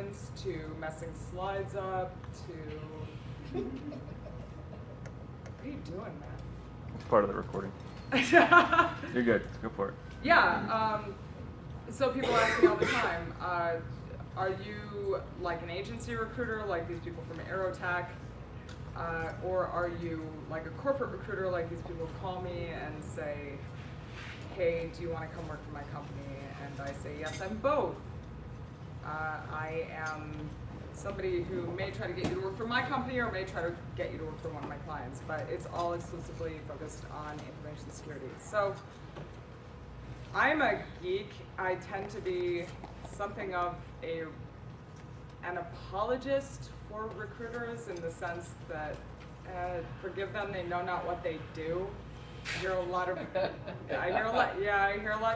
lines, to messing slides up, to... What are you doing, man? It's part of the recording. You're good. Go for it. Yeah. So people ask me all the time, are you like an agency recruiter, like these people from Aerotech? Or are you like a corporate recruiter, like these people call me and say, hey, do you want to come work for my company? And I say, yes, I'm both. I am somebody who may try to get you to work for my company or may try to get you to work for one of my clients, but it's all exclusively focused on information security. So I'm a geek. I tend to be something of an apologist for recruiters in the sense that, forgive them, they know not what they do. I hear a lot of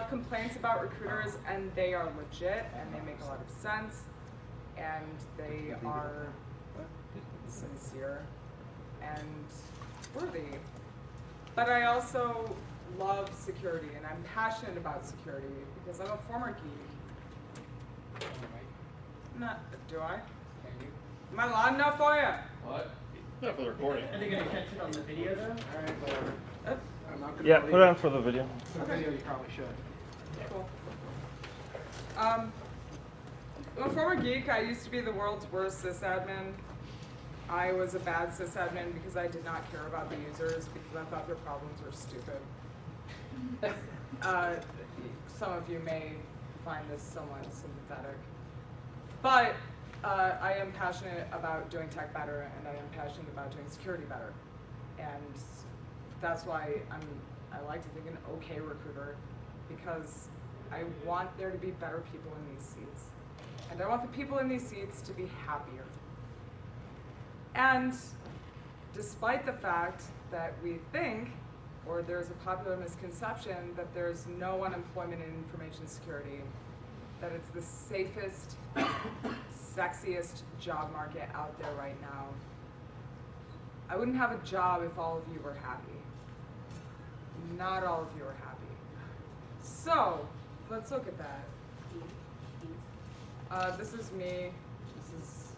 complaints about recruiters, and they are legit, and they make a lot of sense, and they are sincere and worthy. But I also love security, and I'm passionate about security because I'm a former geek. Do I? Am I loud enough for you? What? Not for the recording. Are they going to catch it on the video though? All right, whatever. I'm not gonna Yeah, believe put it on for the video. For the video, you probably should. Cool. I'm a former geek. I used to be the world's worst sysadmin. I was a bad sysadmin because I did not care about the users because I thought their problems were stupid. Some of you may find this somewhat sympathetic. But I am passionate about doing tech better, and I am passionate about doing security better. And that's why I like to think an okay recruiter, because I want there to be better people in these seats. And I want the people in these seats to be happier. And despite the fact that we think, or there's a popular misconception, that there's no unemployment in information security, that it's the safest, sexiest job market out there right now. I wouldn't have a job if all of you were happy. Not all of you are happy. So, let's look at that. This is me. This is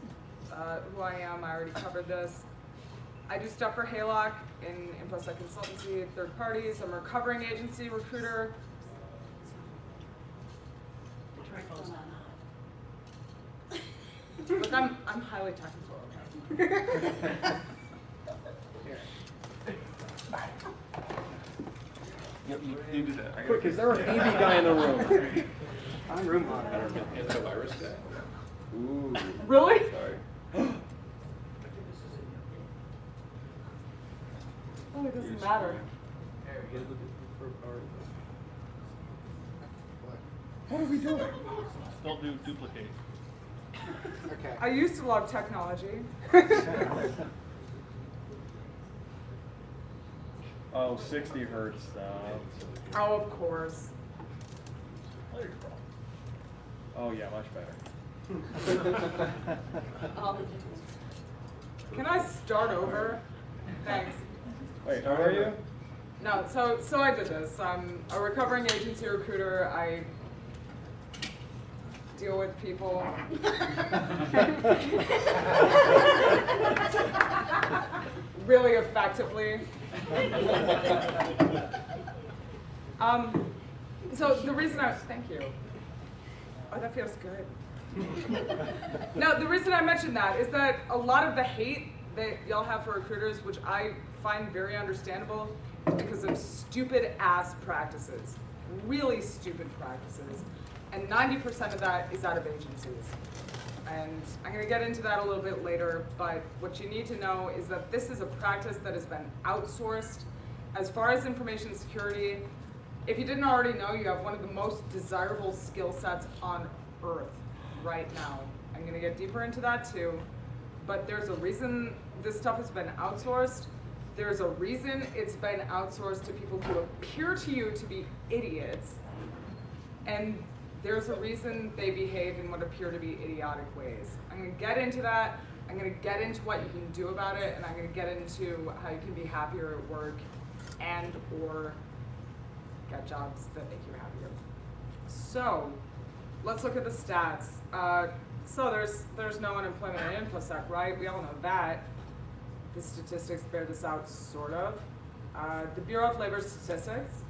who I am. I already covered this. I do stuff for Haylock in InfoSec consultancy, third parties. I'm a recovering agency recruiter. Look, I'm highly technical. Okay? You do that. Quick, is there an AV guy in the room? I'm room monitor. Antivirus guy. Ooh. Really? Sorry. Oh, it doesn't matter. What are we doing? Don't do duplicate. Okay. I used to love technology. Oh, 60 hertz. Oh, of course. Oh yeah, much better. Can I start over? Thanks. Wait, how are you? No, so I did this. I'm a recovering agency recruiter. I deal with people. Really effectively. So the reason thank you. Oh, that feels good. No, the reason I mentioned that is that a lot of the hate that y'all have for recruiters, which I find very understandable, is because of stupid ass practices, really stupid practices. And 90% of that is out of agencies. And I'm going to get into that a little bit later, but what you need to know is that this is a practice that has been outsourced. As far as information security, if you didn't already know, you have one of the most desirable skill sets on earth right now. I'm going to get deeper into that too, but there's a reason this stuff has been outsourced. There's a reason it's been outsourced to people who appear to you to be idiots, and there's a reason they behave in what appear to be idiotic ways. I'm going to get into that. I'm going to get into what you can do about it, and I'm going to get into how you can be happier at work and or get jobs that make you happier. So let's look at the stats. So there's no unemployment in InfoSec, right? We all know that. The statistics bear this out, sort of. The Bureau of Labor Statistics,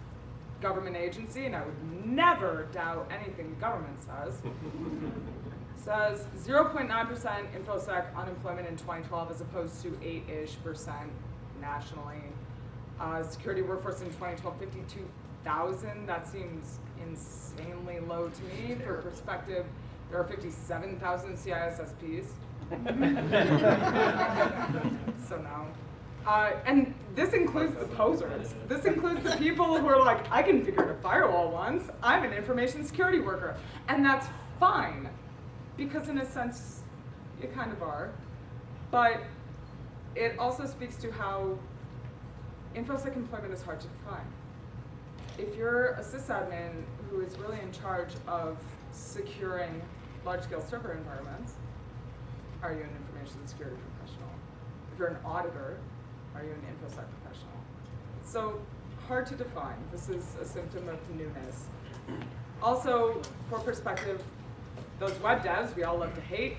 government agency, and I would never doubt anything the government says 0.9% InfoSec unemployment in 2012 as opposed to 8-ish% nationally. Security workforce in 2012, 52,000. That seems insanely low to me. For perspective, there are 57,000 CISSPs. So no. And this includes the posers. This includes the people who are like, I can figure out a firewall once. I'm an information security worker. And that's fine, because in a sense, you kind of are. But it also speaks to how InfoSec employment is hard to define. If you're a sysadmin who is really in charge of securing large-scale server environments, are you an information security professional? If you're an auditor, are you an InfoSec professional? So hard to define. This is a symptom of newness. Also, for perspective, those web devs we all love to hate,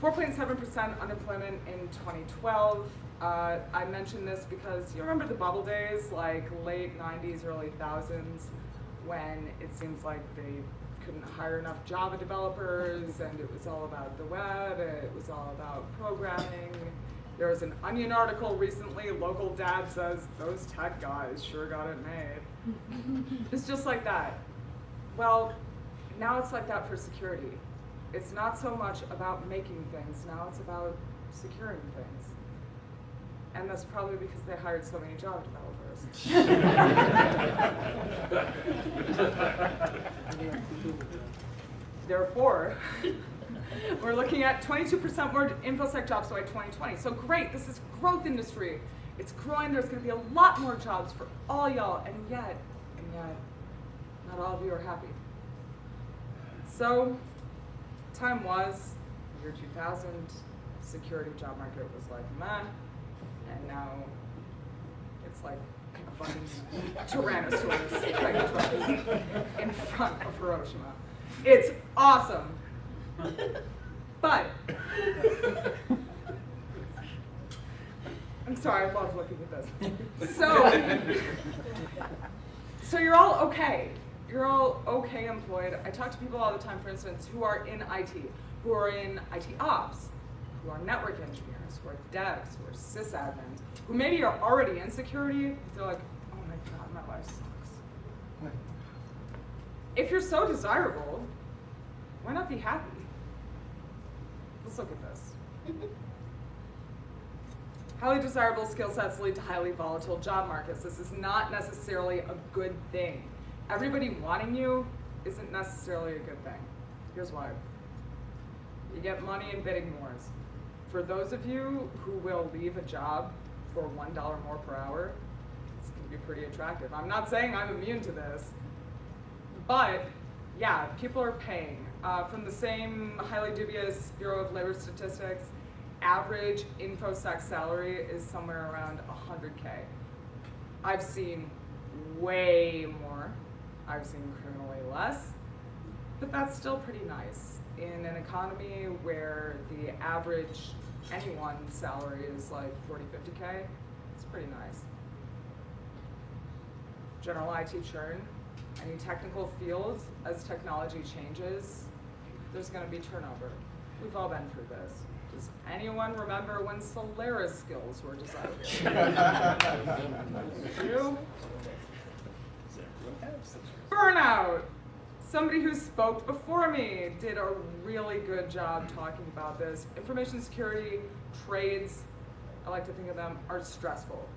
4.7% unemployment in 2012. I mention this because you remember the bubble days, like late 90s, early 2000s, when it seems like they couldn't hire enough Java developers, and it was all about the web, it was all about programming. There was an Onion article recently, local dad says, those tech guys sure got it made. It's just like that. Well, now it's like that for security. It's not so much about making things, now it's about securing things. And that's probably because they hired so many Java developers. Therefore, we're looking at 22% more InfoSec jobs by 2020. So great, this is growth industry. It's growing, there's gonna be a lot more jobs for all y'all, and yet, not all of you are happy. So, time was, year 2000, security job market was like, meh. And now it's like a fucking Tyrannosaurus in front of Hiroshima. It's awesome. But I'm sorry, I love looking at this. So you're all okay. You're all okay employed. I talk to people all the time, for instance, who are in IT, who are in IT ops, who are network engineers, who are devs, who are sysadmins, who maybe are already in security. They're like, oh my God, my life sucks. If you're so desirable, why not be happy? Let's look at this. Highly desirable skill sets lead to highly volatile job markets. This is not necessarily a good thing. Everybody wanting you isn't necessarily a good thing. Here's why. You get money in bidding wars. For those of you who will leave a job for $1 more per hour, it's going to be pretty attractive. I'm not saying I'm immune to this, but yeah, people are paying. From the same highly dubious Bureau of Labor Statistics, average InfoSec salary is somewhere around 100K. I've seen way more. I've seen criminally less, but that's still pretty nice. In an economy where the average anyone's salary is like 40, 50K, it's pretty nice. General IT churn, any technical fields, as technology changes, there's gonna be turnover. We've all been through this. Does anyone remember when Solaris skills were desirable? You? Burnout. Somebody who spoke before me did a really good job talking about this. Information security trades, I like to think of them, are stressful.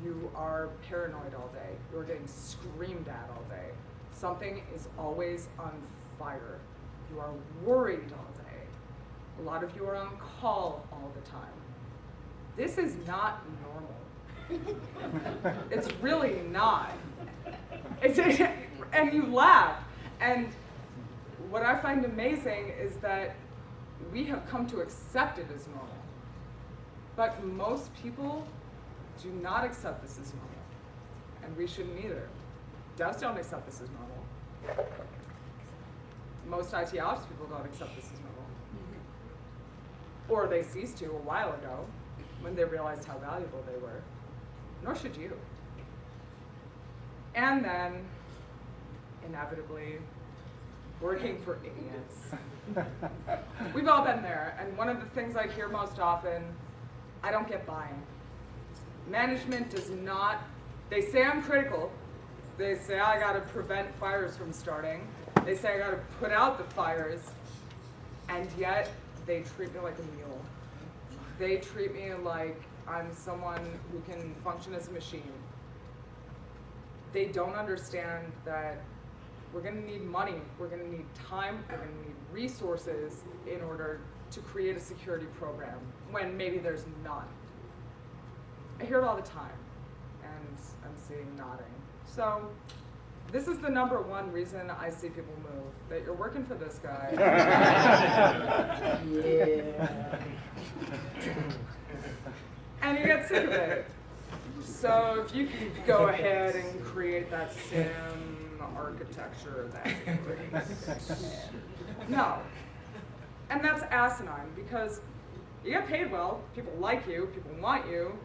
You are paranoid all day. You're getting screamed at all day. Something is always on fire. You are worried all day. A lot of you are on call all the time. This is not normal. It's really not. And you laugh. And what I find amazing is that we have come to accept it as normal. But most people do not accept this as normal. And we shouldn't either. Devs don't accept this as normal. Most IT ops people don't accept this as normal. or they ceased to a while ago when they realized how valuable they were, nor should you. And then, inevitably, working for idiots. We've all been there, and one of the things I hear most often, I don't get buying. Management does not, they say I'm critical, they say I gotta prevent fires from starting, they say I gotta put out the fires, and yet they treat me like a mule. They treat me like I'm someone who can function as a machine. They don't understand that we're gonna need money, we're gonna need time, we're gonna need resources in order to create a security program when maybe there's none. I hear it all the time, and I'm seeing nodding. So this is the #1 reason I see people move, that you're working for this guy. Yeah. And you get sick of it. So if you can go ahead and create that sim architecture, that's great. No. And that's asinine, because you get paid well, people like you, people want you.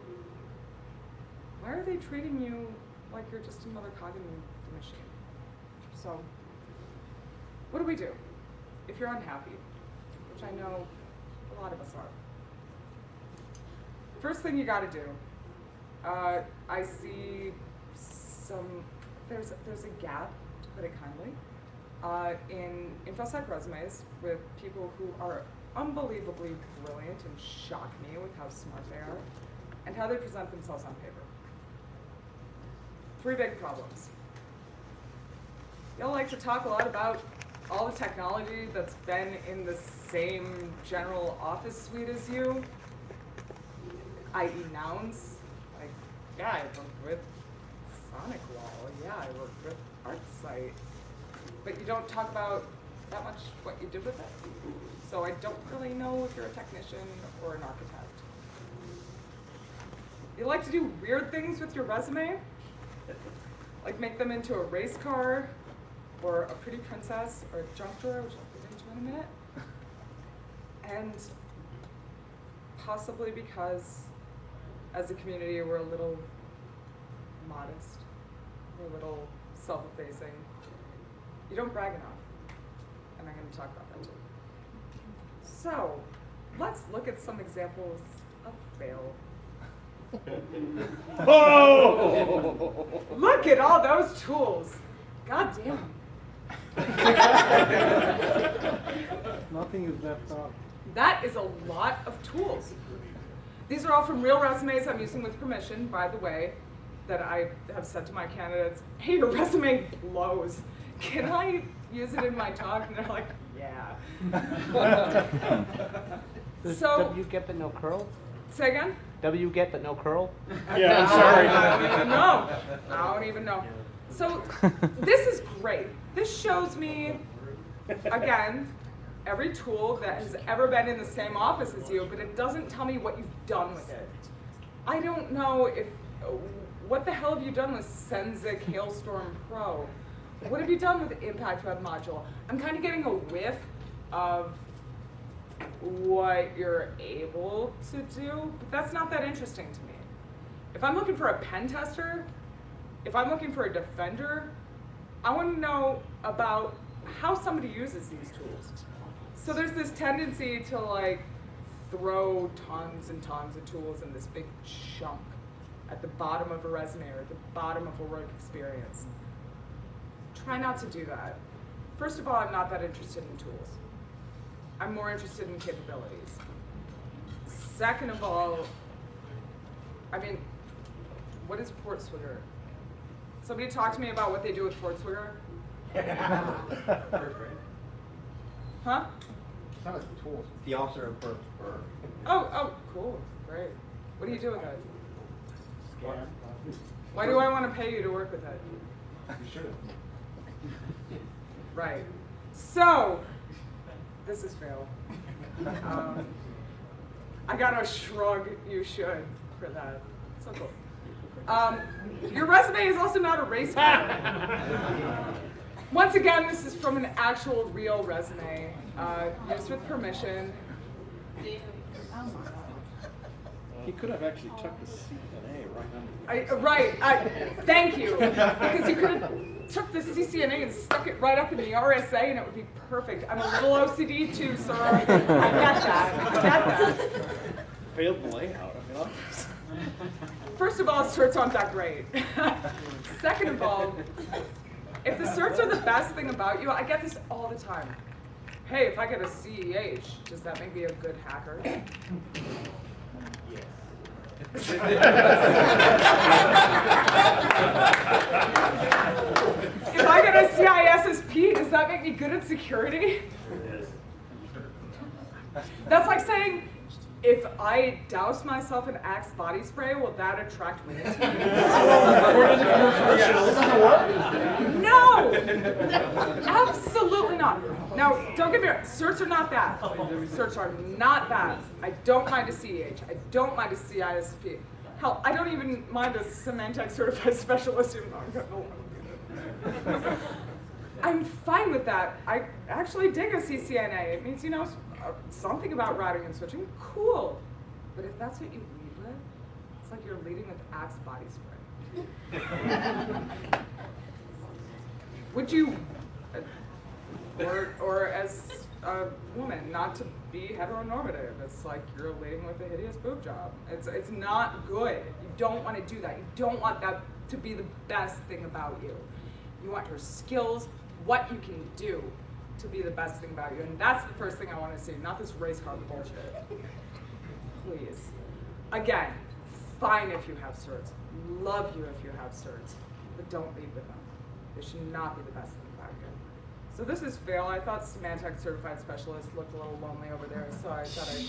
Why are they treating you like you're just another cog in the machine? So, what do we do if you're unhappy, which I know a lot of us are? First thing you gotta do, I see there's a gap, to put it kindly, in InfoSec resumes with people who are unbelievably brilliant and shock me with how smart they are and how they present themselves on paper. 3 big problems. Y'all like to talk a lot about all the technology that's been in the same general office suite as you, i.e. nouns. Like, yeah, I worked with Sonic Wall, yeah, I worked with ArcSight. But you don't talk about that much what you did with it. So I don't really know if you're a technician or an architect. You like to do weird things with your resume, like make them into a race car, or a pretty princess, or a junk drawer, which I'll get into in a minute. And possibly because, as a community, we're a little modest, we're a little self-effacing. You don't brag enough, and I'm going to talk about that too. So, let's look at some examples of fail. Oh! Look at all those tools. God damn. Nothing is left off. That is a lot of tools. These are all from real resumes I'm using with permission, by the way, that I have said to my candidates, hey, your resume blows. Can I use it in my talk? And they're like, yeah. So, W get but no curl? say again? W get but no curl? Yeah, I'm sorry. I don't even know. I don't even know. So this is great. This shows me, again, every tool that has ever been in the same office as you, but it doesn't tell me what you've done with it. I don't know if, what the hell have you done with Sensic Hailstorm Pro? What have you done with Impact Web Module? I'm kind of getting a whiff of what you're able to do, but that's not that interesting to me. If I'm looking for a pen tester, if I'm looking for a defender, I want to know about how somebody uses these tools. So there's this tendency to like throw tons and tons of tools in this big chunk at the bottom of a resume or at the bottom of a work experience. Try not to do that. First of all, I'm not that interested in tools. I'm more interested in capabilities. Second of all, I mean, what is PortSwigger? Somebody talk to me about what they do with PortSwigger. Huh? It's not the tools. The officer of birth. Oh, cool, great. What do you do with it? Scan. Why do I want to pay you to work with it? You should have. Right. So, this is fail. I gotta shrug, you should, for that. So cool. Your resume is also not a race car. Once again, this is from an actual real resume, used with permission. He could have actually tucked the C and A right under. Right, thank you. Because you could have took the CCNA and stuck it right up in the RSA and it would be perfect. I'm a little OCD too, sir. I get that. I get that. Failed the layout. I mean, First of all, certs aren't that great. Second of all, if the certs are the best thing about you, I get this all the time. Hey, if I get a CEH, does that make me a good hacker? If I get a CISSP, does that make me good at security? That's like saying, if I douse myself in Axe body spray, will that attract women to me? No! Absolutely not. Now, don't get me wrong, certs are not bad. Certs are not bad. I don't mind a CEH. I don't mind a CISP. Hell, I don't even mind a Symantec certified specialist even though I'm getting along with it. I'm fine with that. I actually dig a CCNA. It means you know something about routing and switching. Cool. But if that's what you lead with, it's like you're leading with Axe body spray. Would you, or as a woman, not to be heteronormative, it's like you're leading with a hideous boob job. It's not good. You don't want to do that. You don't want that to be the best thing about you. You want your skills, what you can do, to be the best thing about you. And that's the first thing I want to see, not this race car bullshit. Please. Again, fine if you have certs. Love you if you have certs. But don't lead with them. They should not be the best thing about you. So this is fail. I thought Symantec certified specialist looked a little lonely over there, so I thought I'd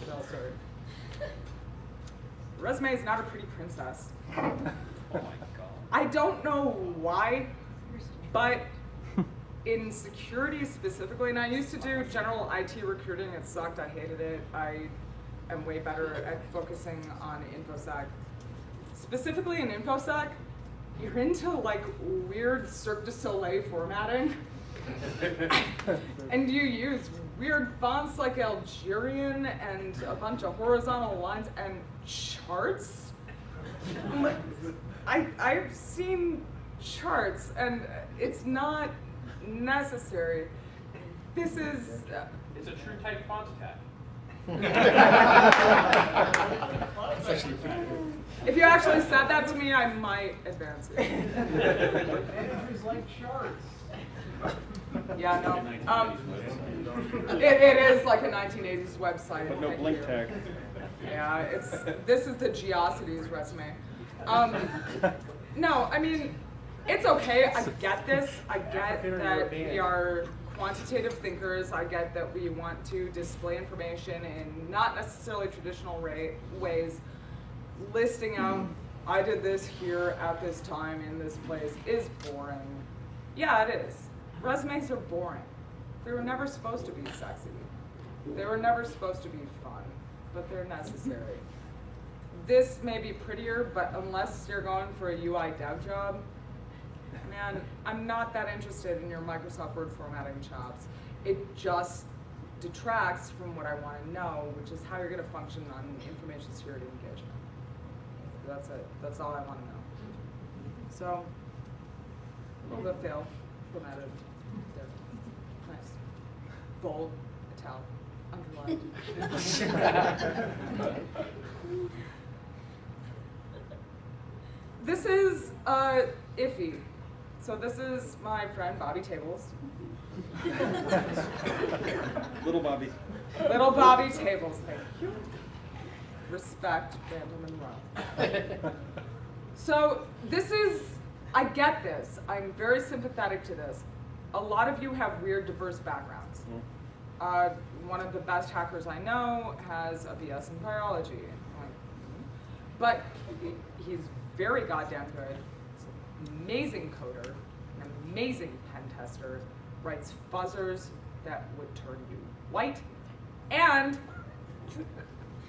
fail cert. Resume is not a pretty princess. oh my God. I don't know why, but in security specifically, and I used to do general IT recruiting, it sucked, I hated it. I am way better at focusing on InfoSec. Specifically in InfoSec, you're into like weird Cirque du Soleil formatting. And you use weird fonts like Algerian and a bunch of horizontal lines and charts. I've seen charts and it's not necessary. This is... it's a true type font attack. If you actually said that to me, I might advance it. Andrew's like charts. Yeah, no. It is like a 1980s website. But no Thank blink you. tag. Yeah, this is the Geocities resume. No, I mean, it's okay. I get this. I get that we are quantitative thinkers. I get that we want to display information in not necessarily traditional ways. Listing out, I did this here at this time in this place is boring. Yeah, it is. Resumes are boring. They were never supposed to be sexy. They were never supposed to be fun, but they're necessary. This may be prettier, but unless you're going for a UI dev job, man, I'm not that interested in your Microsoft Word formatting chops. It just detracts from what I want to know, which is how you're going to function on information security engagement. That's it. That's all I want to know. So, a little bit fail, formatted, there. Nice. Bold, italic, underlined. This is iffy. So this is my friend Bobby Tables. Little Bobby. Little Bobby Tables, thank you. Respect, Vanderman Rowe. So this is, I get this. I'm very sympathetic to this. A lot of you have weird, diverse backgrounds. One of the best hackers I know has a BS in biology. But he's very goddamn good. He's an amazing coder, an amazing pen tester, writes fuzzers that would turn you white, and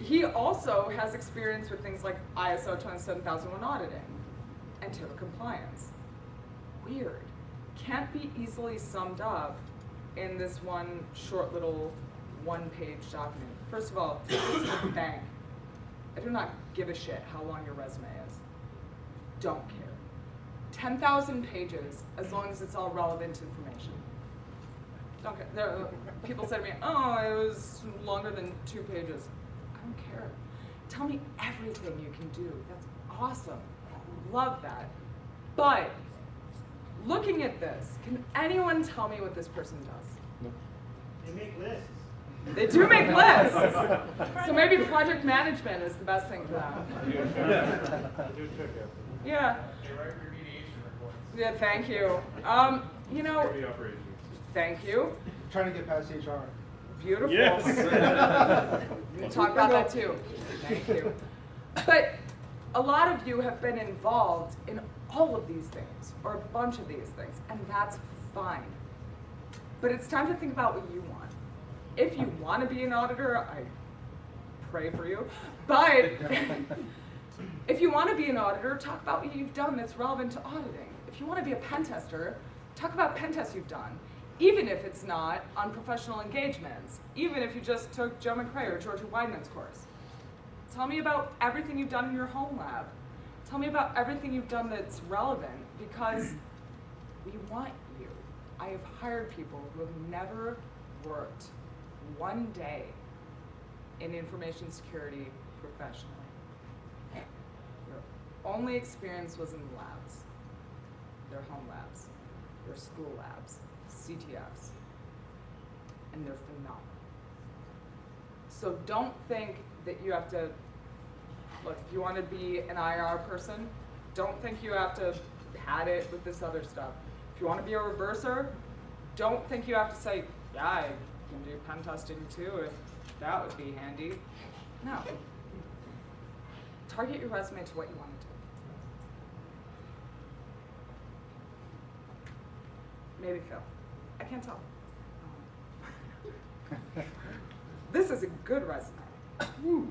he also has experience with things like ISO 27001 auditing and TIPA compliance. Weird. Can't be easily summed up in this one short little one-page document. First of all, it's a bank. I do not give a shit how long your resume is. Don't care. 10,000 pages, as long as it's all relevant information. Don't care. People say to me, oh, it was longer than 2 pages. I don't care. Tell me everything you can do. That's awesome. Love that. But looking at this, can anyone tell me what this person does? They make lists. They do make lists. So maybe project management is the best thing for them. Yeah. They write remediation reports. Yeah, thank you. You know, thank you. Trying to get past HR. Beautiful. Yes. We'll talk about that too. Thank you. But a lot of you have been involved in all of these things, or a bunch of these things, and that's fine. But it's time to think about what you want. If you want to be an auditor, I pray for you. But if you want to be an auditor, talk about what you've done that's relevant to auditing. If you want to be a pen tester, talk about pen tests you've done, even if it's not on professional engagements, even if you just took Joe McRae or Georgia Weidman's course. Tell me about everything you've done in your home lab. Tell me about everything you've done that's relevant, because we want you. I have hired people who have never worked one day in information security professionally. Their only experience was in labs, their home labs, their school labs, CTFs, and they're phenomenal. So don't think that you have to, look, if you want to be an IR person, don't think you have to pad it with this other stuff. If you want to be a reverser, don't think you have to say, yeah, I can do pen testing too, if that would be handy. No. Target your resume to what you want to do. Maybe Phil. I can't tell. This is a good resume.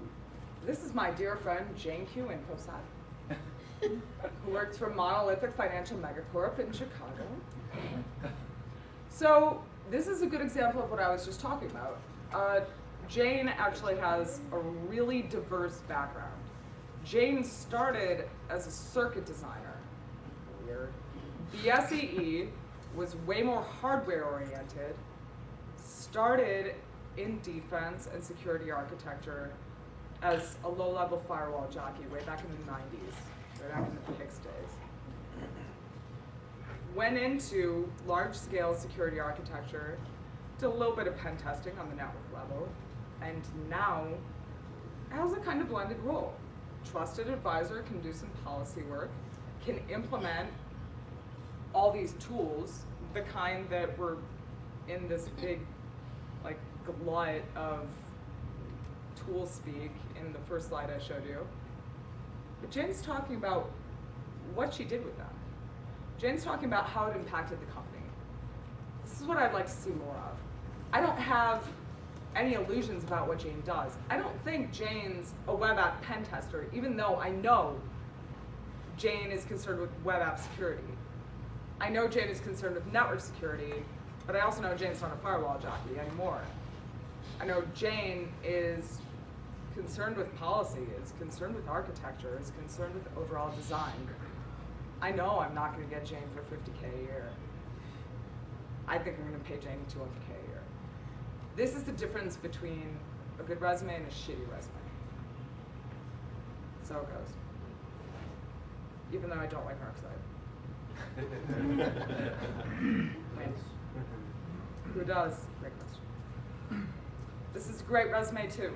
This is my dear friend Jane Q. Infosec, who works for Monolithic Financial Megacorp in Chicago. So this is a good example of what I was just talking about. Jane actually has a really diverse background. Jane started as a circuit designer. Weird. BSEE was way more hardware oriented, started in defense and security architecture as a low-level firewall jockey way back in the 90s, way back in the Hicks days. Went into large-scale security architecture, did a little bit of pen testing on the network level, and now has a kind of blended role. Trusted advisor, can do some policy work, can implement all these tools, the kind that were in this big, like, glut of tool speak in the first slide I showed you. But Jane's talking about what she did with them. Jane's talking about how it impacted the company. This is what I'd like to see more of. I don't have any illusions about what Jane does. I don't think Jane's a web app pen tester, even though I know Jane is concerned with web app security. I know Jane is concerned with network security, but I also know Jane's not a firewall jockey anymore. I know Jane is concerned with policy, is concerned with architecture, is concerned with overall design. I know I'm not going to get Jane for $50K a year. I think I'm going to pay Jane $200K a year. This is the difference between a good resume and a shitty resume. So it goes. Even though I don't like ArcSight. Wins. Who does? Great question. This is a great resume too.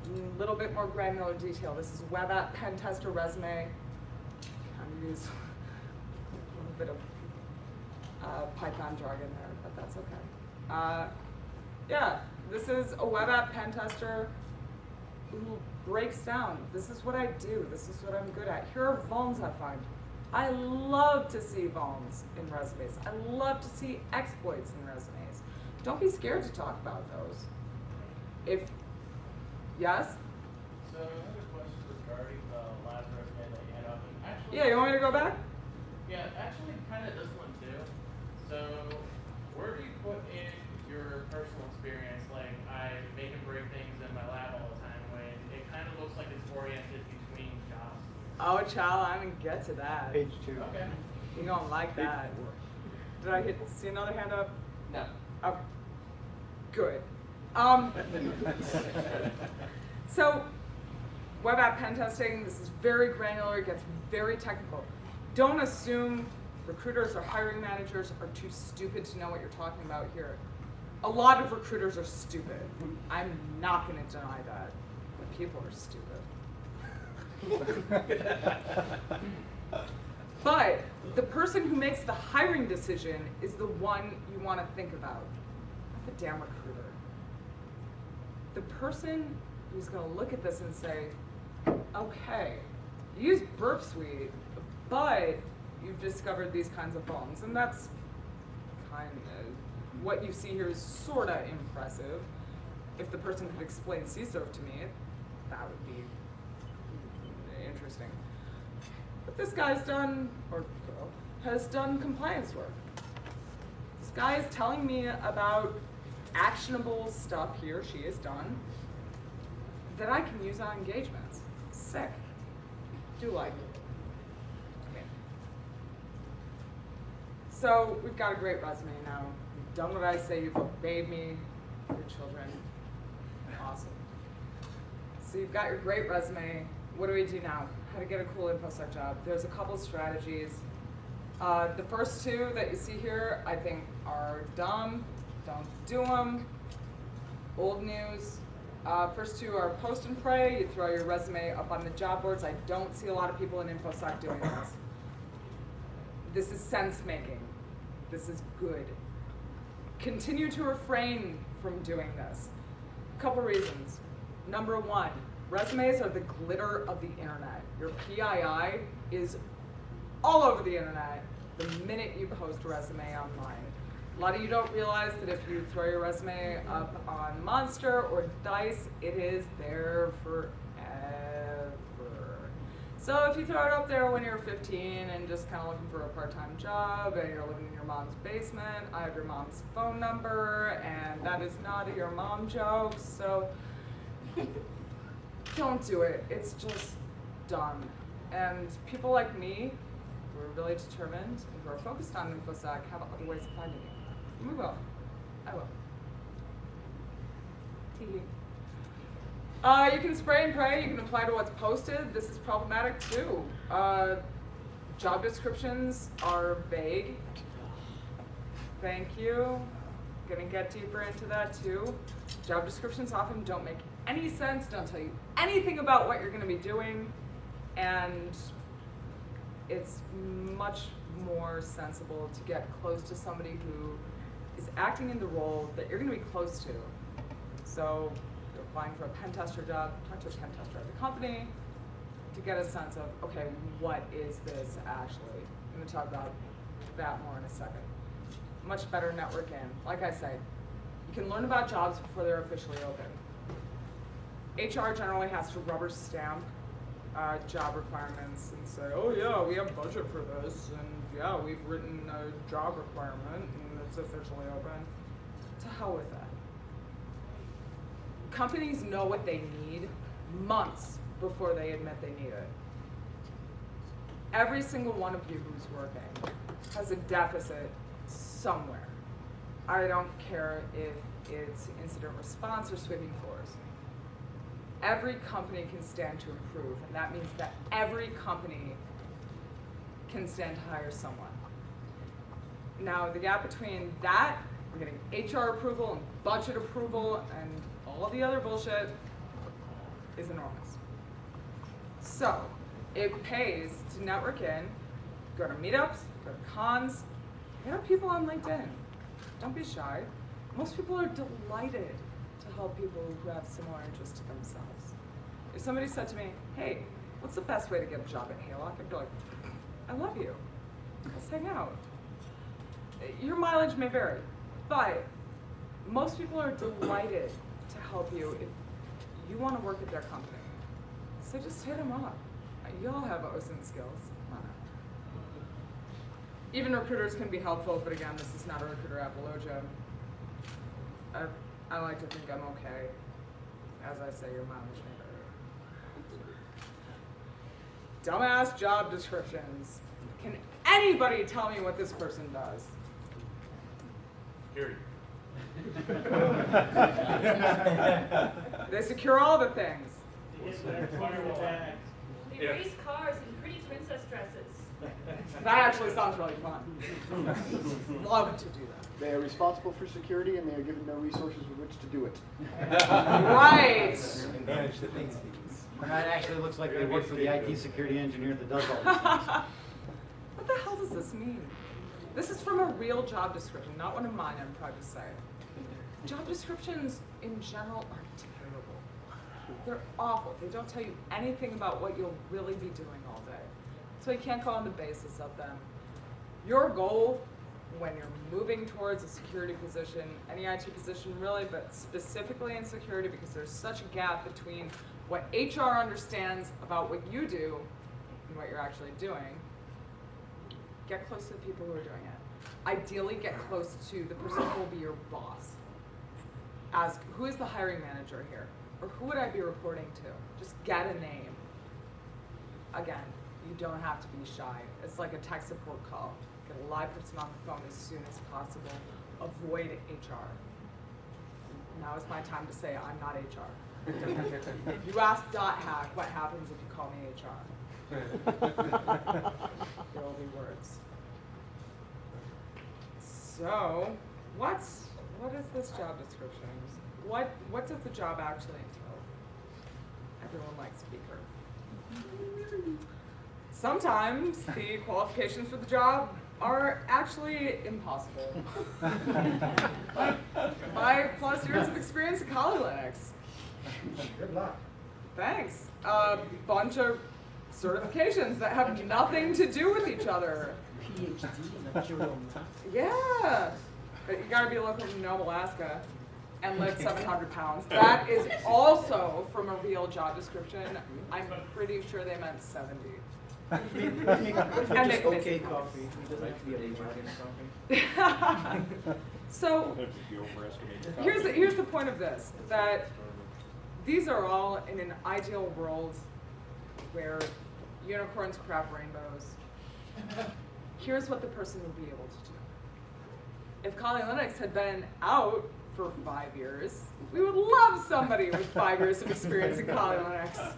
A little bit more granular detail. This is web app pen tester resume. I'm use a little bit of Python jargon there, but that's okay. Yeah, this is a web app pen tester who breaks down. This is what I do. This is what I'm good at. Here are vulns I find. I love to see vulns in resumes. I love to see exploits in resumes. Don't be scared to talk about those. Yes? So I have a question regarding the last resume that you had up. And actually, Yeah, you want me to go back? Yeah, actually kind of this one too. So where do you put in your personal experience? Like I made Oh, child, I'm gonna get to that. Page 2. Okay. You're gonna like that. Did I see another hand up? No. Oh, good. So, web app pen testing, this is very granular, it gets very technical. Don't assume recruiters or hiring managers are too stupid to know what you're talking about here. A lot of recruiters are stupid. I'm not going to deny that, but people are stupid. But the person who makes the hiring decision is the one you want to think about, not the damn recruiter. The person who's going to look at this and say, okay, you use Burp Suite, but you've discovered these kinds of phones, and that's kind of, what you see here is sort of impressive. If the person could explain CSRF to me, that would be interesting. But this guy's done, or girl, has done compliance work. This guy is telling me about actionable stuff he or she has done that I can use on engagements. Sick. Do like it. Okay. So we've got a great resume now. You've done what I say, you've obeyed me, your children. Awesome. So you've got your great resume. What do we do now? How to get a cool InfoSec job. There's a couple strategies. The first two that you see here, I think, are dumb. Don't do them. Old news. First two are post and pray. You throw your resume up on the job boards. I don't see a lot of people in InfoSec doing this. This is sense making. This is good. Continue to refrain from doing this. A couple reasons. Number one, resumes are the glitter of the internet. Your PII is all over the internet the minute you post a resume online. A lot of you don't realize that if you throw your resume up on Monster or Dice, it is there forever. So if you throw it up there when you're 15 and just kind of looking for a part-time job and you're living in your mom's basement, I have your mom's phone number, and that is not a your mom joke, so don't do it. It's just dumb. And people like me, who are really determined and who are focused on InfoSec, have other ways of finding you. We will. I will. Tee-hee. You can spray and pray. You can apply to what's posted. This is problematic too. Job descriptions are vague. Thank you. Gonna get deeper into that too. Job descriptions often don't make any sense, don't tell you anything about what you're gonna be doing, and it's much more sensible to get close to somebody who is acting in the role that you're going to be close to. So if you're applying for a pen tester job, talk to a pen tester at the company to get a sense of, okay, what is this actually? I'm going to talk about that more in a second. Much better network in. Like I said, you can learn about jobs before they're officially open. HR generally has to rubber stamp job requirements and say, oh yeah, we have budget for this, and yeah, we've written a job requirement and it's officially open. To hell with that. Companies know what they need months before they admit they need it. Every single one of you who's working has a deficit somewhere. I don't care if it's incident response or sweeping floors. Every company can stand to improve, and that means that every company can stand to hire someone. Now, the gap between that, we're getting HR approval and budget approval and all the other bullshit, is enormous. So, it pays to network in, go to meetups, go to cons, hit up people on LinkedIn. Don't be shy. Most people are delighted to help people who have similar interests to themselves. If somebody said to me, hey, what's the best way to get a job at Haylock? I'd be like, I love you. Let's hang out. Your mileage may vary, but most people are delighted to help you if you want to work at their company. So just hit them up. You all have OSINT skills. Come on. Even recruiters can be helpful, but again, this is not a recruiter apologia. I like to think I'm okay. As I say, your mileage may vary. dumbass job descriptions. Can anybody tell me what this person does? Security. They secure all the things. To get their firewall hacked. They race cars in pretty princess dresses. That actually sounds really fun. Love to do that. They are responsible for security and they are given no resources with which to do it. Right. Manage the things. And that actually looks like they work for the IT security engineer that does all these things. What the hell does this mean? This is from a real job description, not one of mine, I'm proud to say. Job descriptions in general are terrible. They're awful. They don't tell you anything about what you'll really be doing all day. So you can't go on the basis of them. Your goal when you're moving towards a security position, any IT position really, but specifically in security because there's such a gap between what HR understands about what you do and what you're actually doing, get close to the people who are doing it. Ideally, get close to the person who will be your boss. Ask, who is the hiring manager here? Or who would I be reporting to? Just get a name. Again, you don't have to be shy. It's like a tech support call. Get a live person on the phone as soon as possible. Avoid HR. Now is my time to say I'm not HR. You ask .hack what happens if you call me HR. There will be words. So, what is this job description? What does the job actually entail? Everyone likes speaker. Sometimes the qualifications for the job are actually impossible. Like 5+ years of experience in Kali Linux. Good luck. Thanks. A bunch of certifications that have nothing to do with each other. PhD, not your own. Yeah. But you gotta be local from Nome, Alaska and lift 700 pounds. That is also from a real job description. I'm pretty sure they meant 70. And they Okay, coffee. He doesn't have to be a coffee. So here's the point of this, that these are all in an ideal world where unicorns crap rainbows. Here's what the person would be able to do. If Kali Linux had been out for 5 years, we would love somebody with 5 years of experience in Kali Linux.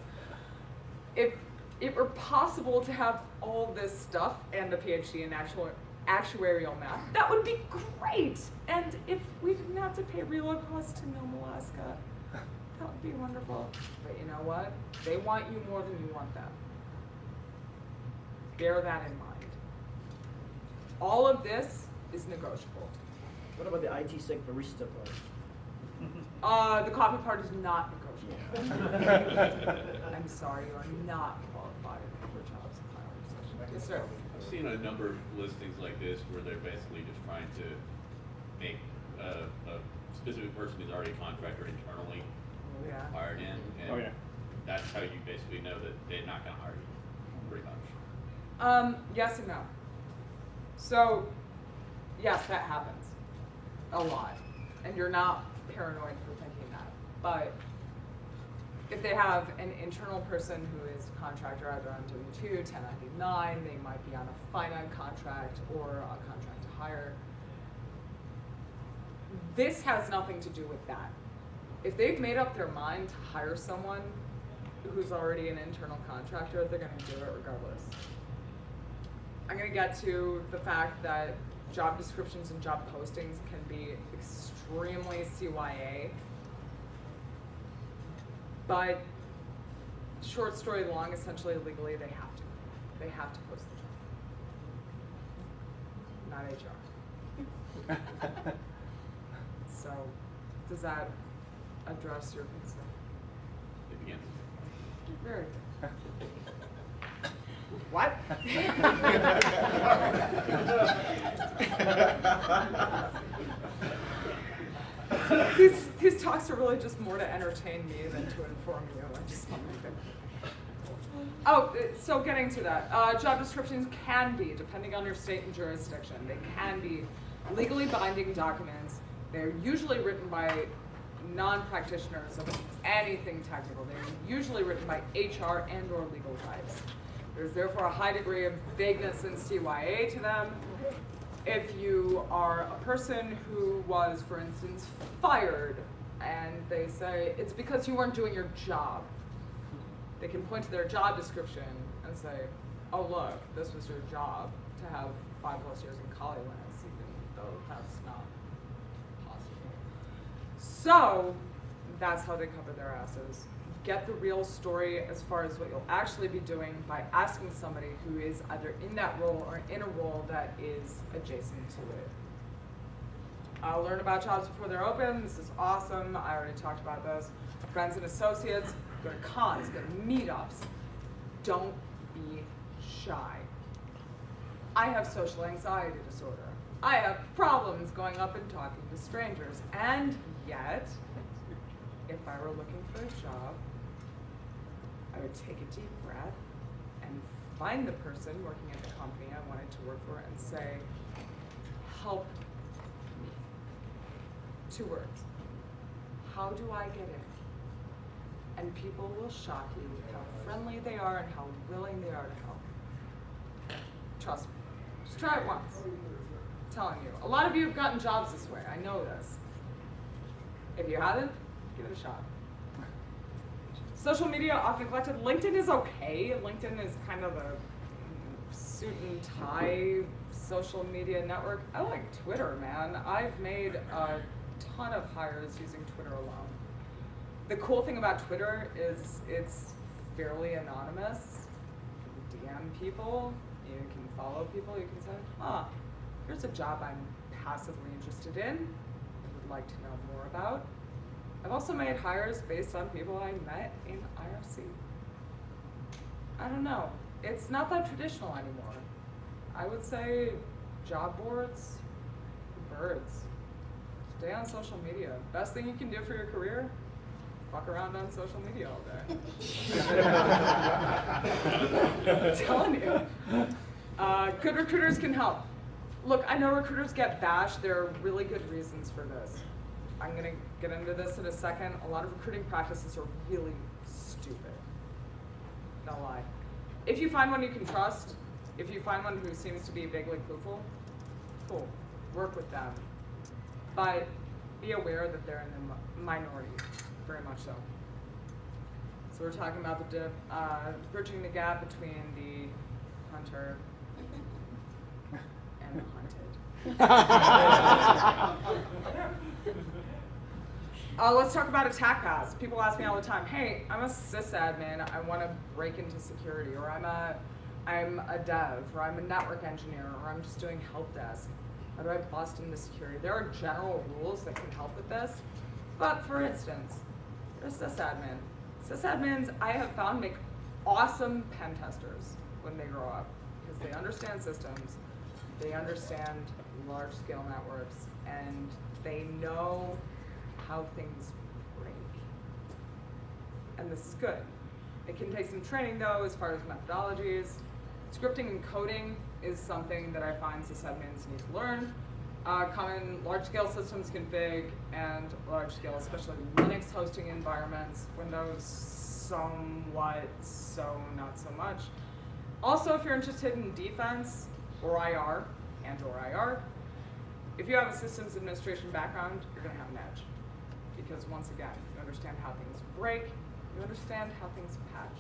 If it were possible to have all this stuff and a PhD in actuarial math, that would be great. And if we didn't have to pay reload costs to Nome, Alaska, that would be wonderful. But you know what? They want you more than you want them. Bear that in mind. All of this is negotiable. What about the IT sec barista part? The coffee part is not negotiable. I'm sorry, you are not qualified for jobs in higher position. Yes, sir. I've seen a number of listings like this where they're basically just trying to make a specific person who's already a contractor internally Yeah. hired in, and Oh, yeah. that's how you basically know that they're not going to hire you, pretty much. Yes and no. So, yes, that happens a lot, and you're not paranoid for thinking that. But if they have an internal person who is a contractor, either on W-2, 1099, they might be on a finite contract or a contract to hire. This has nothing to do with that. If they've made up their mind to hire someone who's already an internal contractor, they're going to do it regardless. I'm going to get to the fact that job descriptions and job postings can be extremely CYA. But short story long, essentially legally they have to. They have to post the job. Not HR. So does that address your concern? It begins. Very good. What? These talks are really just more to entertain me than to inform you. I just want to make it. Oh, so getting to that, job descriptions can be, depending on your state and jurisdiction, they can be legally binding documents. They're usually written by non-practitioners of anything technical. They're usually written by HR and or legal guys. There's therefore a high degree of vagueness and CYA to them. If you are a person who was, for instance, fired, and they say, it's because you weren't doing your job, they can point to their job description and say, oh look, this was your job to have 5+ years in Kali Linux, even though that's not possible. So that's how they cover their asses. Get the real story as far as what you'll actually be doing by asking somebody who is either in that role or in a role that is adjacent to it. Learn about jobs before they're open. This is awesome. I already talked about this. Friends and associates, go to cons, go to meetups. Don't be shy. I have social anxiety disorder. I have problems going up and talking to strangers. And yet, if I were looking for a job, I would take a deep breath and find the person working at the company I wanted to work for and say, help me. 2 words. How do I get in? And people will shock you with how friendly they are and how willing they are to help. Trust me. Just try it once. I'm telling you. A lot of you have gotten jobs this way. I know this. If you haven't, give it a shot. Social media often neglected. LinkedIn is okay. LinkedIn is kind of a suit and tie social media network. I like Twitter, man. I've made a ton of hires using Twitter alone. The cool thing about Twitter is it's fairly anonymous. You can DM people, you can follow people, you can say, here's a job I'm passively interested in, would like to know more about. I've also made hires based on people I met in IRC. I don't know. It's not that traditional anymore. I would say job boards, birds. Stay on social media. Best thing you can do for your career, fuck around on social media all day. I'm telling you. Good recruiters can help. Look, I know recruiters get bashed. There are really good reasons for this. I'm going to get into this in a second. A lot of recruiting practices are really stupid. No lie. If you find one you can trust, if you find one who seems to be vaguely clueful, cool, work with them. But be aware that they're in the minority, very much so. So we're talking about the bridging the gap between the hunter and the hunted. Let's talk about attack paths. People ask me all the time, hey, I'm a sysadmin, I want to break into security, or I'm a dev, or I'm a network engineer, or I'm just doing help desk. How do I bust into security? There are general rules that can help with this, but for instance, you're a sysadmin. Sysadmins, I have found, make awesome pen testers when they grow up, because they understand systems, they understand large-scale networks, and they know how things break. And this is good. It can take some training though as far as methodologies. Scripting and coding is something that I find sysadmins need to learn. Common large-scale systems config and large-scale, especially Linux hosting environments, Windows somewhat, so not so much. Also, if you're interested in defense or IR, if you have a systems administration background, you're gonna have an edge. Because once again, you understand how things break, you understand how things patch,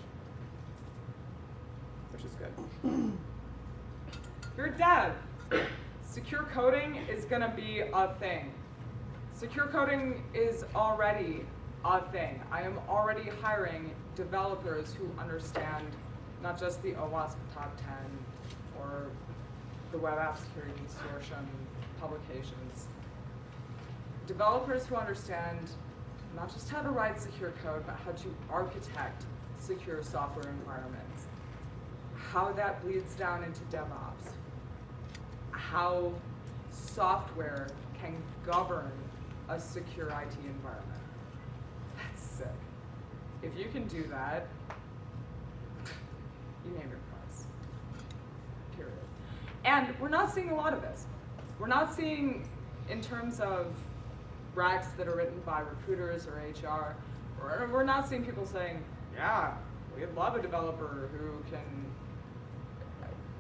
which is good. You're a dev. Secure coding is gonna be a thing. Secure coding is already a thing. I am already hiring developers who understand not just the OWASP top 10 or the web app security consortium publications. Developers who understand not just how to write secure code, but how to architect secure software environments, how that bleeds down into DevOps, how software can govern a secure IT environment. That's sick. If you can do that, you name your price, period. And we're not seeing a lot of this. We're not seeing, in terms of brags that are written by recruiters or HR, we're not seeing people saying, yeah, we'd love a developer who can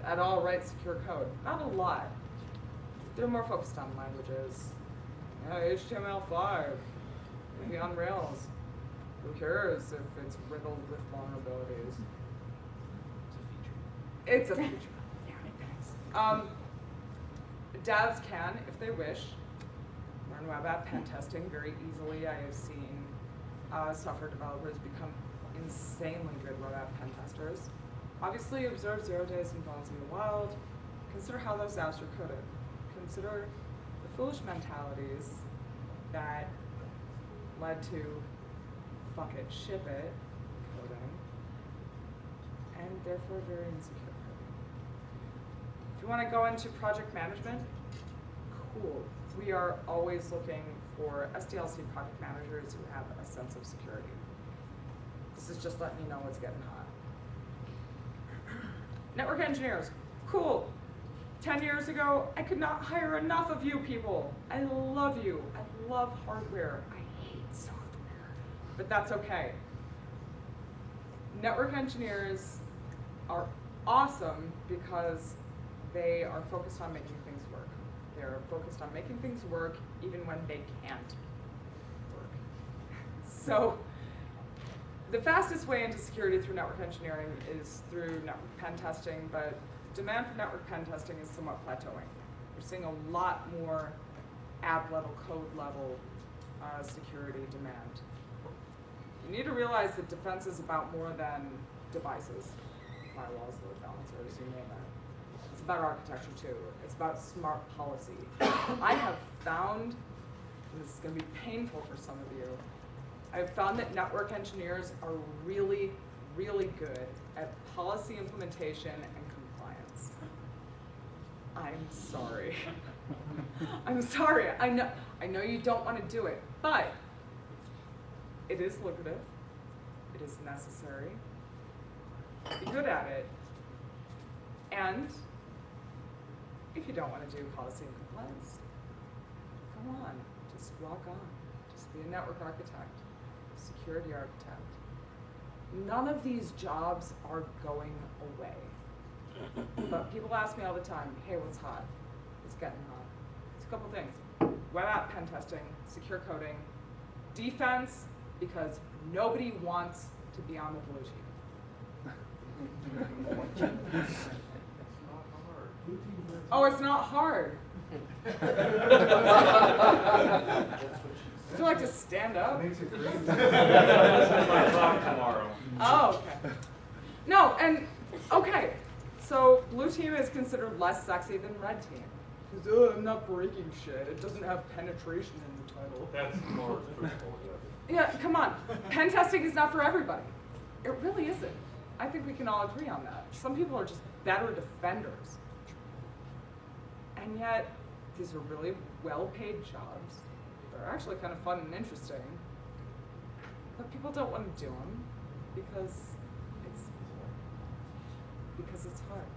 at all write secure code. Not a lot. They're more focused on languages. HTML5, maybe on Rails. Who cares if it's riddled with vulnerabilities? It's a feature. Yeah, thanks. Devs can, if they wish, learn web app pen testing very easily. I have seen software developers become insanely good web app pen testers. Obviously, observe 0 days and bones in the wild. Consider how those apps are coded. Consider the foolish mentalities that led to fuck it, ship it coding, and therefore very insecure coding. If you want to go into project management, cool. We are always looking for SDLC project managers who have a sense of security. This is just letting you know what's getting hot. Network engineers, cool. 10 years ago, I could not hire enough of you people. I love you. I love hardware. I hate software. But that's okay. Network engineers are awesome because they are focused on making things work. They're focused on making things work even when they can't work. So the fastest way into security through network engineering is through network pen testing, but demand for network pen testing is somewhat plateauing. We're seeing a lot more app level, code level security demand. You need to realize that defense is about more than devices, firewalls, load balancers, you name it. It's about architecture too. It's about smart policy. I have found, and this is going to be painful for some of you, I've found that network engineers are really, really good at policy implementation and compliance. I'm sorry. I'm sorry. I know you don't want to do it, but it is lucrative. It is necessary. Be good at it. And if you don't want to do policy and compliance, come on, just walk on. Just be a network architect, security architect. None of these jobs are going away. But people ask me all the time, hey, what's hot? What's getting hot? It's a couple things. Web app pen testing, secure coding, defense, because nobody wants to be on the blue team. Oh, it's not hard. Would you like to stand up? Makes it great. That's my talk tomorrow. Oh, okay. No, and okay. So blue team is considered less sexy than red team. Because, oh, I'm not breaking shit. It doesn't have penetration in the title. That's more truthful, Yeah, come on. Pen testing is not for everybody. It really isn't. I think we can all agree on that. Some people are just better defenders. And yet, these are really well-paid jobs. They're actually kind of fun and interesting. But people don't want to do them because it's hard.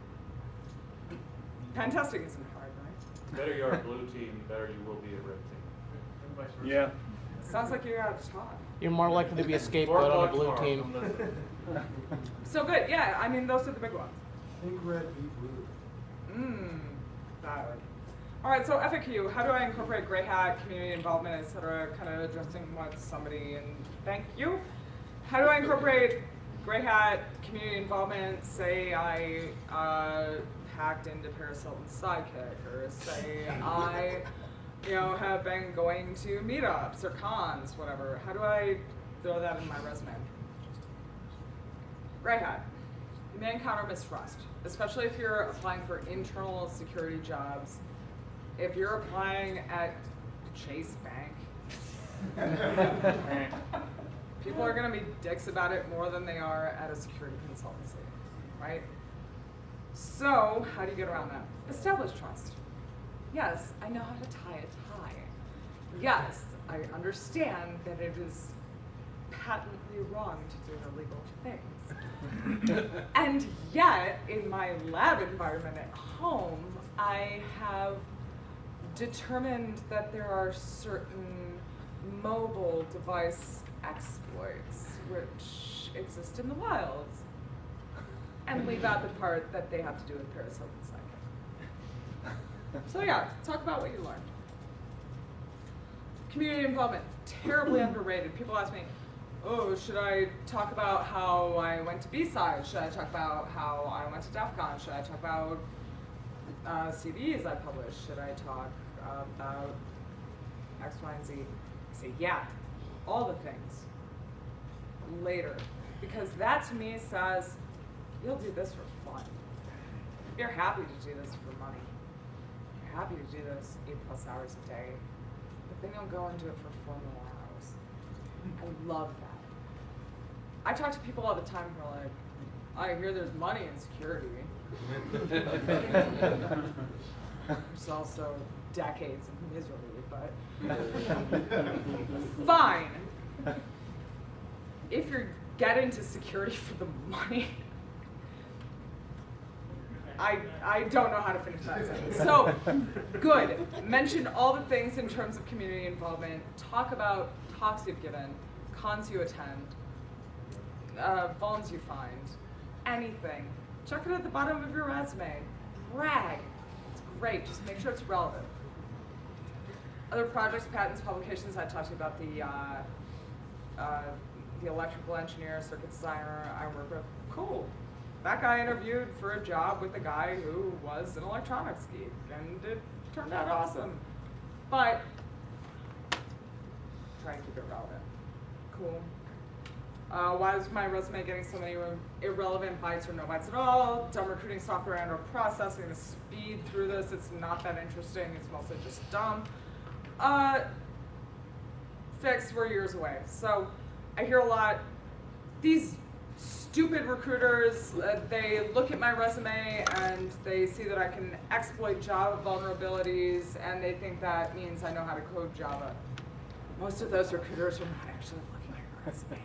Pen testing isn't hard, right? Better you're a blue team, better you will be a red team. Yeah. Sounds like you're out of time. You're more likely to be a 4 scapegoat on a o'clock blue tomorrow, team. come listen. So good, yeah, I mean, those are the big ones. Think red, beat blue. Valid. All right, so FAQ, how do I incorporate gray hat, community involvement, et cetera, kind of addressing what somebody, and thank you. How do I incorporate gray hat, community involvement, say I hacked into Paris Hilton's Sidekick, or say I, have been going to meetups or cons, whatever. How do I throw that in my resume? Gray hat. You may encounter mistrust, especially if you're applying for internal security jobs. If you're applying at Chase Bank, people are going to be dicks about it more than they are at a security consultancy, right? So, how do you get around that? Establish trust. Yes, I know how to tie a tie. Yes, I understand that it is patently wrong to do illegal things. And yet, in my lab environment at home, I have determined that there are certain mobile device exploits which exist in the wild. and leave out the part that they have to do with Paris Hilton's psychic. So yeah, talk about what you learned. Community involvement, terribly underrated. People ask me, oh, should I talk about how I went to BSides? Should I talk about how I went to DEF CON? Should I talk about CDs I published? Should I talk about X, Y, and Z? I say, yeah, all the things. Later. Because that to me says, you'll do this for fun. You're happy to do this for money. You're happy to do this 8+ hours a day. But then you'll go and do it for 4 more hours. I love that. I talk to people all the time who are like, I hear there's money in security. There's also decades of misery, but fine. If you're getting to security for the money, I don't know how to finish that sentence. So, good. Mention all the things in terms of community involvement. Talk about talks you've given, cons you attend, volunteers you find, anything. Check it at the bottom of your resume. Brag. It's great. Just make sure it's relevant. Other projects, patents, publications. I talked to you about the electrical engineer, circuit designer I work with. Cool. That guy interviewed for a job with a guy who was an electronics geek, and it turned out awesome. But try and keep it relevant. Cool. Why is my resume getting so many irrelevant bites or no bites at all? Dumb recruiting software and or processing to speed through this. It's not that interesting. It's mostly just dumb. Fixed, we're years away. So I hear a lot, these stupid recruiters, they look at my resume and they see that I can exploit Java vulnerabilities and they think that means I know how to code Java. Most of those recruiters are not actually looking at your resume.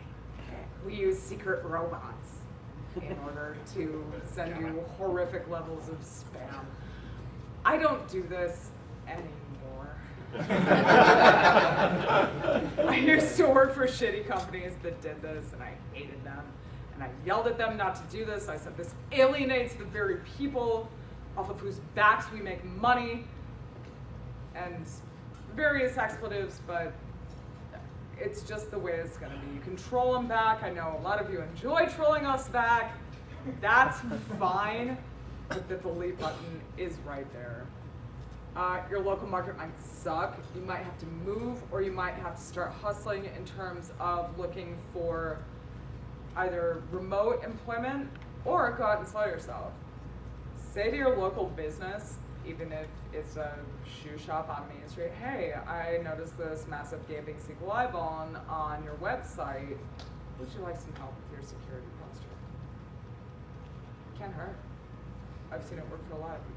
We use secret robots in order to send you horrific levels of spam. I don't do this anymore. I used to work for shitty companies that did this, and I hated them. And I yelled at them not to do this. I said, this alienates the very people off of whose backs we make money, and various expletives, but it's just the way it's gonna be. You can troll them back. I know a lot of you enjoy trolling us back. That's fine, but the delete button is right there. Your local market might suck. You might have to move, or you might have to start hustling in terms of looking for either remote employment or go out and sell yourself. Say to your local business, even if it's a shoe shop on Main Street, hey, I noticed this massive gaping SQLi vuln on your website. Would you like some help with your security posture? Can't hurt. I've seen it work for a lot of people.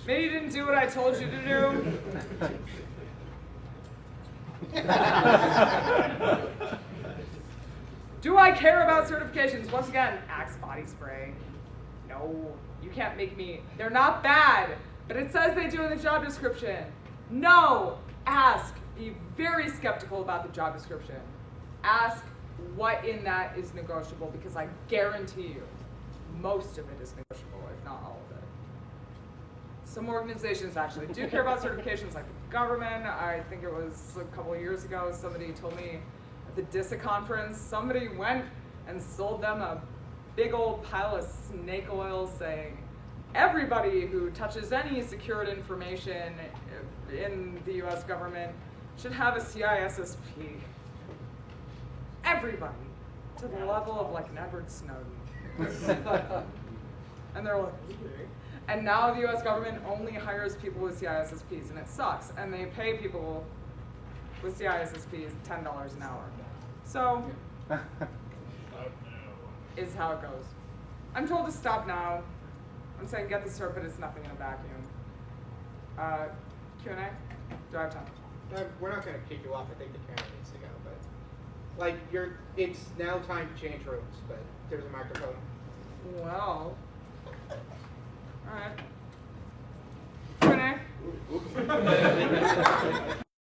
Maybe you didn't do what I told you to do. Do I care about certifications? Once again, Axe body spray. No, you can't make me. They're not bad, but it says they do in the job description. No, ask. Be very skeptical about the job description. Ask what in that is negotiable, because I guarantee you, most of it is negotiable, if not all of it. Some organizations actually do care about certifications, like the government. I think it was a couple of years ago, somebody told me at the DISA conference, somebody went and sold them a big old pile of snake oil saying, everybody who touches any secured information in the US government should have a CISSP. Everybody, to the level of like an Edward Snowden. And they're like, okay. And now the US government only hires people with CISSPs, and it sucks. And they pay people with CISSPs $10 an hour. So, is how it goes. I'm told to stop now. I'm saying get the cert, but it's nothing in a vacuum. Q&A? Do I have time? We're not going to kick you off. I think the camera needs to go, but like it's now time to change rooms. But there's a microphone. Well, all right. Q&A?